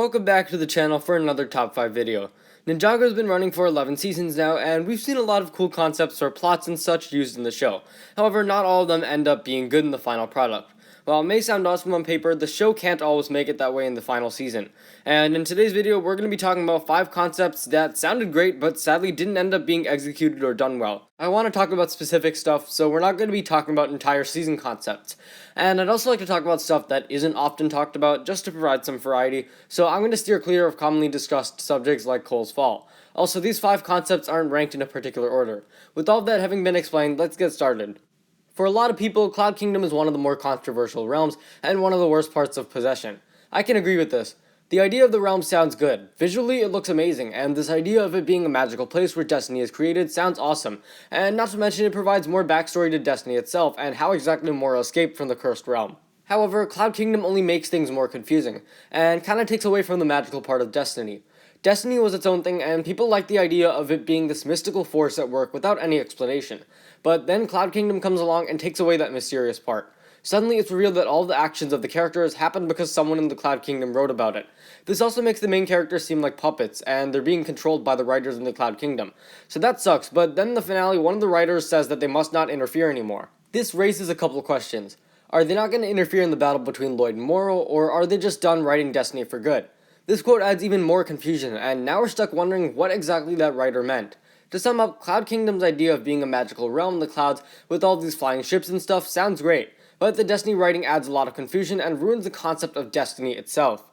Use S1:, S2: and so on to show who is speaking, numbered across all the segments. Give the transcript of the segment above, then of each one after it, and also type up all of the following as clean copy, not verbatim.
S1: welcome back to the channel for another top 5 video. Ninjago has been running for 11 seasons now, and we've seen a lot of cool concepts or plots and such used in the show. However, not all of them end up being good in the final product. While it may sound awesome on paper, the show can't always make it that way in the final season. And in today's video, we're going to be talking about 5 concepts that sounded great, but sadly didn't end up being executed or done well. I want to talk about specific stuff, so we're not going to be talking about entire season concepts. And I'd also like to talk about stuff that isn't often talked about, just to provide some variety, so I'm going to steer clear of commonly discussed subjects like Cole's Fall. Also, these 5 concepts aren't ranked in a particular order. With all of that having been explained, let's get started. For a lot of people, Cloud Kingdom is one of the more controversial realms, and one of the worst parts of possession. I can agree with this. The idea of the realm sounds good. Visually, it looks amazing, and this idea of it being a magical place where Destiny is created sounds awesome, and not to mention it provides more backstory to Destiny itself, and how exactly Mora escaped from the cursed realm. However, Cloud Kingdom only makes things more confusing, and kinda takes away from the magical part of Destiny. Destiny was its own thing, and people liked the idea of it being this mystical force at work without any explanation. But then Cloud Kingdom comes along and takes away that mysterious part. Suddenly it's revealed that all the actions of the characters happened because someone in the Cloud Kingdom wrote about it. This also makes the main characters seem like puppets, and they're being controlled by the writers in the Cloud Kingdom. So that sucks, but then in the finale, one of the writers says that they must not interfere anymore. This raises a couple of questions. Are they not going to interfere in the battle between Lloyd and Moro, or are they just done writing Destiny for good? This quote adds even more confusion, and now we're stuck wondering what exactly that writer meant. To sum up, Cloud Kingdom's idea of being a magical realm in the clouds with all these flying ships and stuff sounds great, but the Destiny writing adds a lot of confusion and ruins the concept of Destiny itself.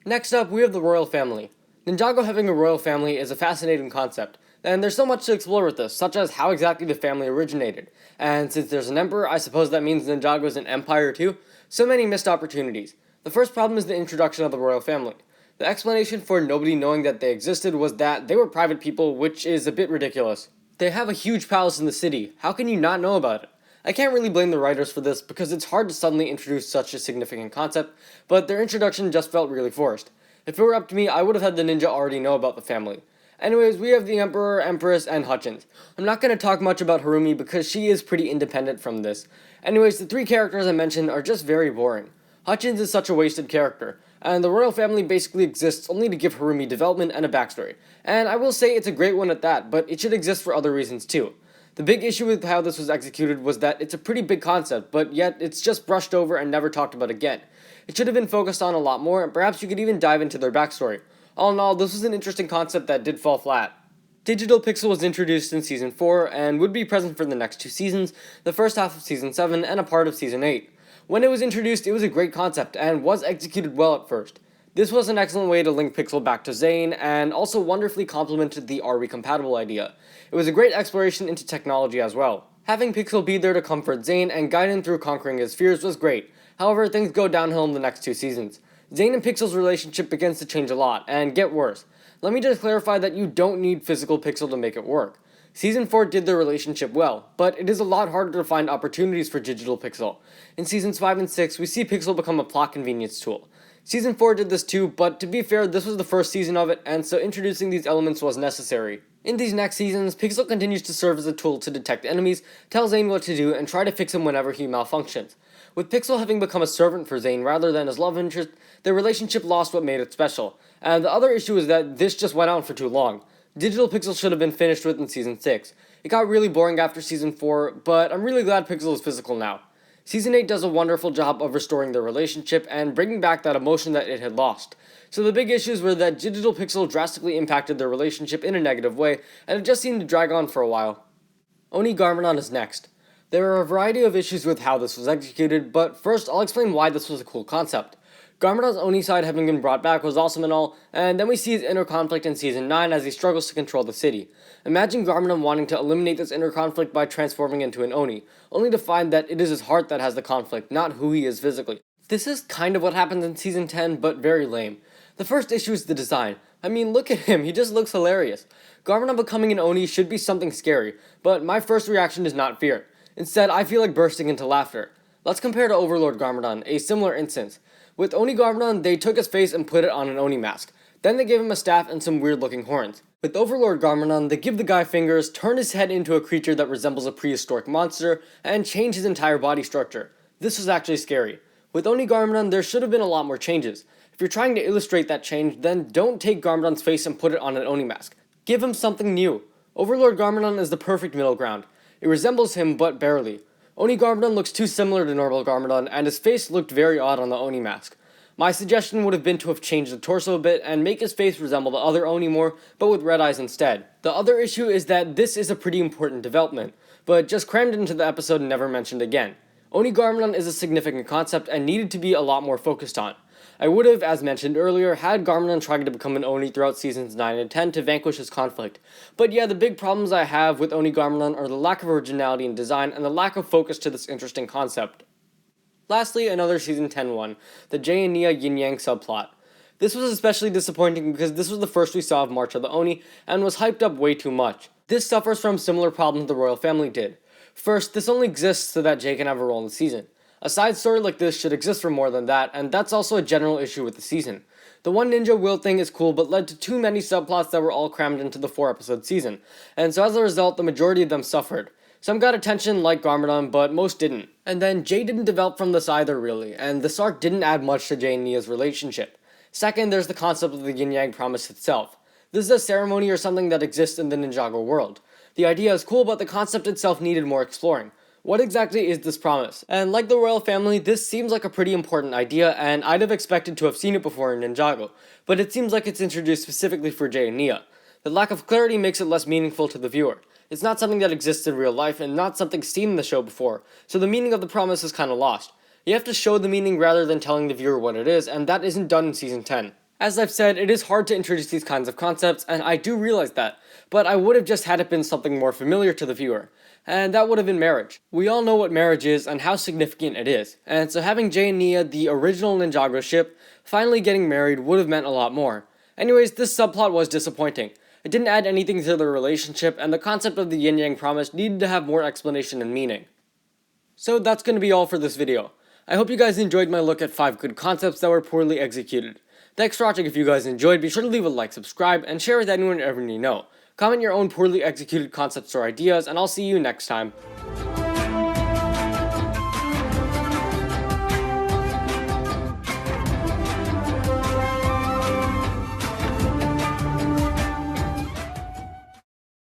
S1: Next up, we have the royal family. Ninjago having a royal family is a fascinating concept, and there's so much to explore with this, such as how exactly the family originated. And since there's an emperor, I suppose that means Ninjago is an empire too? So many missed opportunities. The first problem is the introduction of the royal family. The explanation for nobody knowing that they existed was that they were private people, which is a bit ridiculous. They have a huge palace in the city. How can you not know about it? I can't really blame the writers for this because it's hard to suddenly introduce such a significant concept, but their introduction just felt really forced. If it were up to me, I would have had the ninja already know about the family. Anyways, we have the Emperor, Empress, and Hutchins. I'm not going to talk much about Harumi because she is pretty independent from this. Anyways, the 3 characters I mentioned are just very boring. Hutchins is such a wasted character, and the royal family basically exists only to give Harumi development and a backstory. And I will say it's a great one at that, but it should exist for other reasons too. The big issue with how this was executed was that it's a pretty big concept, but yet it's just brushed over and never talked about again. It should have been focused on a lot more, and perhaps you could even dive into their backstory. All in all, this was an interesting concept that did fall flat. Digital Pixel was introduced in Season 4, and would be present for the next 2 seasons, the first half of Season 7, and a part of Season 8. When it was introduced, it was a great concept, and was executed well at first. This was an excellent way to link Pixel back to Zane, and also wonderfully complemented the are we compatible idea. It was a great exploration into technology as well. Having Pixel be there to comfort Zane and guide him through conquering his fears was great. However, things go downhill in the next 2 seasons. Zane and Pixel's relationship begins to change a lot, and get worse. Let me just clarify that you don't need physical Pixel to make it work. Season 4 did their relationship well, but it is a lot harder to find opportunities for digital Pixel. In Seasons 5 and 6, we see Pixel become a plot convenience tool. Season 4 did this too, but to be fair, this was the first season of it, and so introducing these elements was necessary. In these next seasons, Pixel continues to serve as a tool to detect enemies, tell Zane what to do, and try to fix him whenever he malfunctions. With Pixel having become a servant for Zane rather than his love interest, their relationship lost what made it special. And the other issue is that this just went on for too long. Digital Pixel should have been finished with in Season 6. It got really boring after Season 4, but I'm really glad Pixel is physical now. Season 8 does a wonderful job of restoring their relationship and bringing back that emotion that it had lost. So the big issues were that Digital Pixel drastically impacted their relationship in a negative way, and it just seemed to drag on for a while. Oni Garmadon is next. There are a variety of issues with how this was executed, but first I'll explain why this was a cool concept. Garmadon's Oni side having been brought back was awesome and all, and then we see his inner conflict in Season 9 as he struggles to control the city. Imagine Garmadon wanting to eliminate this inner conflict by transforming into an Oni, only to find that it is his heart that has the conflict, not who he is physically. This is kind of what happens in Season 10, but very lame. The first issue is the design. I mean, look at him, he just looks hilarious. Garmadon becoming an Oni should be something scary, but my first reaction is not fear. Instead, I feel like bursting into laughter. Let's compare to Overlord Garmadon, a similar instance. With Oni Garmadon, they took his face and put it on an Oni mask. Then they gave him a staff and some weird looking horns. With Overlord Garmadon, they give the guy fingers, turn his head into a creature that resembles a prehistoric monster, and change his entire body structure. This was actually scary. With Oni Garmadon, there should have been a lot more changes. If you're trying to illustrate that change, then don't take Garmadon's face and put it on an Oni mask. Give him something new. Overlord Garmadon is the perfect middle ground. It resembles him, but barely. Oni Garmadon looks too similar to normal Garmadon, and his face looked very odd on the Oni mask. My suggestion would have been to have changed the torso a bit and make his face resemble the other Oni more, but with red eyes instead. The other issue is that this is a pretty important development, but just crammed into the episode and never mentioned again. Oni Garmadon is a significant concept and needed to be a lot more focused on. I would have, as mentioned earlier, had Garmadon trying to become an Oni throughout seasons 9 and 10 to vanquish his conflict. But yeah, the big problems I have with Oni Garmadon are the lack of originality in design and the lack of focus to this interesting concept. Lastly, another season 10 one, the Jay and Nia Yin-Yang subplot. This was especially disappointing because this was the first we saw of March of the Oni and was hyped up way too much. This suffers from similar problems the royal family did. First, this only exists so that Jay can have a role in the season. A side story like this should exist for more than that, and that's also a general issue with the season. The one ninja will thing is cool, but led to too many subplots that were all crammed into the 4-episode season, and so as a result, the majority of them suffered. Some got attention like Garmadon, but most didn't. And then Jay didn't develop from this either really, and this arc didn't add much to Jay and Nia's relationship. Second, there's the concept of the Yin-Yang Promise itself. This is a ceremony or something that exists in the Ninjago world. The idea is cool, but the concept itself needed more exploring. What exactly is this promise? And like the royal family, this seems like a pretty important idea, and I'd have expected to have seen it before in Ninjago, but it seems like it's introduced specifically for Jay and Nia. The lack of clarity makes it less meaningful to the viewer. It's not something that exists in real life, and not something seen in the show before, so the meaning of the promise is kinda lost. You have to show the meaning rather than telling the viewer what it is, and that isn't done in Season 10. As I've said, it is hard to introduce these kinds of concepts, and I do realize that, but I would have just had it been something more familiar to the viewer. And that would have been marriage. We all know what marriage is and how significant it is, and so having Jay and Nia, the original Ninjago ship, finally getting married would have meant a lot more. Anyways, this subplot was disappointing. It didn't add anything to the relationship, and the concept of the Yin-Yang Promise needed to have more explanation and meaning. So that's going to be all for this video. I hope you guys enjoyed my look at 5 good concepts that were poorly executed. Thanks for watching. If you guys enjoyed, be sure to leave a like, subscribe, and share with anyone and everyone you know. Comment your own poorly executed concepts or ideas, and I'll see you next time.